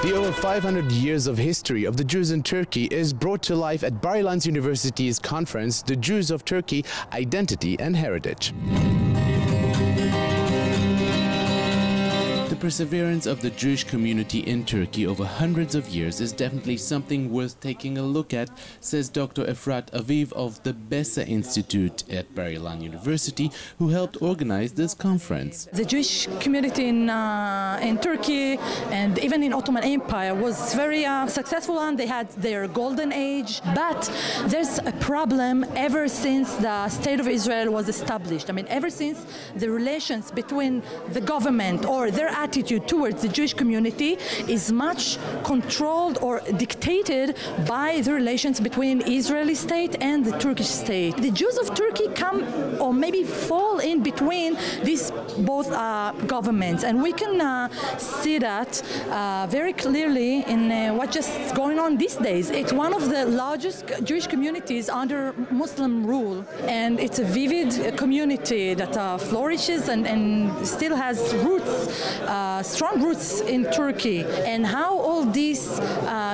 The over 500 years of history of the Jews in Turkey is brought to life at Bar Ilan University's conference, The Jews of Turkey, Identity and Heritage. The perseverance of the Jewish community in Turkey over hundreds of years is definitely something worth taking a look at, says Dr. Efrat Aviv of the Bessa Institute at Bar Ilan University, who helped organize this conference. The Jewish community in Turkey and even in Ottoman Empire was very successful, and they had their golden age. But there's a problem ever since the State of Israel was established. I mean, ever since the relations between the government or their attitude towards the Jewish community is much controlled or dictated by the relations between Israeli state and the Turkish state. The Jews of Turkey come or maybe fall in between these both governments, and we can see that very clearly in what's just going on these days. It's one of the largest Jewish communities under Muslim rule, and it's a vivid community that flourishes and still has roots, strong roots in Turkey, and how all this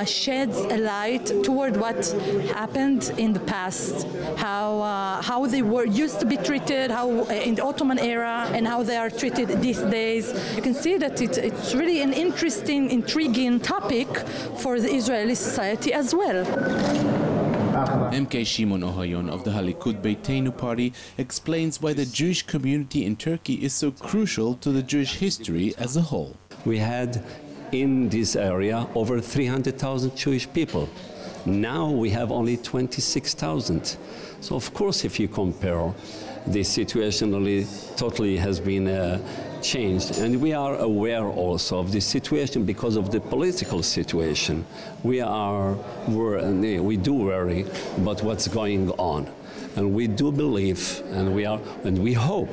sheds a light toward what happened in the past, how they were used to be treated, how in the Ottoman era, and how they are treated these days. You can see that it's really an interesting, intriguing topic for the Israeli society as well. MK Shimon Ohayon of the Halikud Beitenu party explains why the Jewish community in Turkey is so crucial to the Jewish history as a whole. We had in this area over 300,000 Jewish people. Now we have only 26,000. So of course, if you compare, the situation totally has been changed, and we are aware also of the situation because of the political situation. We do worry about what's going on, and we do believe, and we hope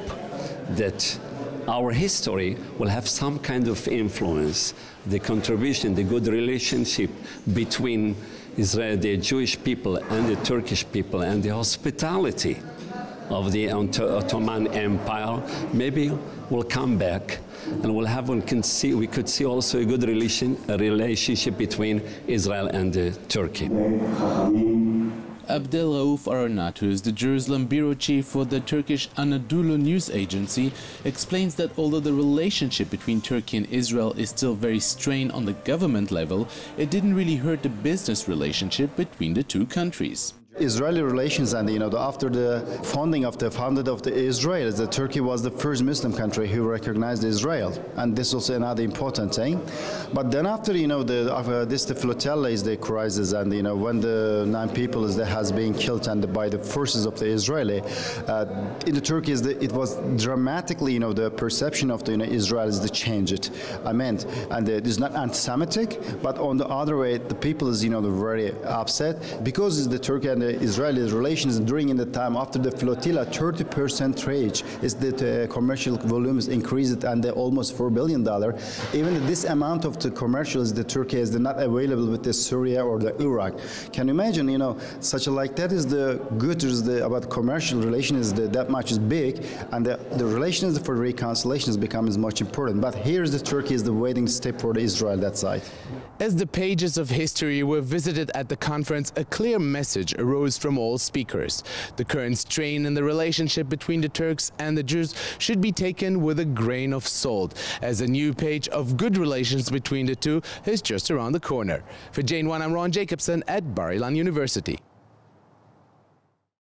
that our history will have some kind of influence, the contribution, the good relationship between Israel, the Jewish people and the Turkish people, and the hospitality of the Ottoman Empire maybe will come back, and we could see also a good relationship between Israel and Turkey. Abdel Raouf Aronat, who is the Jerusalem bureau chief for the Turkish Anadolu news agency, explains that although the relationship between Turkey and Israel is still very strained on the government level, it didn't really hurt the business relationship between the two countries. Israeli relations, and after the founding of the Israel, Turkey was the first Muslim country who recognized Israel, and this is also another important thing. But then after the flotilla is the crisis, and when the 9 people has been killed and by the forces of the Israeli in the Turkey, it was dramatically the perception of the Israel is the change it. And it is not anti-Semitic, but on the other way, the people is very upset because the Turkey and the Israeli relations during the time after the flotilla 30% rate is that commercial volumes increased and almost $4 billion. Even this amount of the commercials the Turkey is not available with the Syria or the Iraq. Can you imagine such like that is the good about commercial relations that much is big, and the relations for reconciliation becomes much important. But here's the Turkey is the waiting step for the Israel that side. As the pages of history were visited at the conference, a clear message arose from all speakers. The current strain in the relationship between the Turks and the Jews should be taken with a grain of salt, as a new page of good relations between the two is just around the corner. For Jane 1, I'm Ron Jacobson at Bar Ilan University.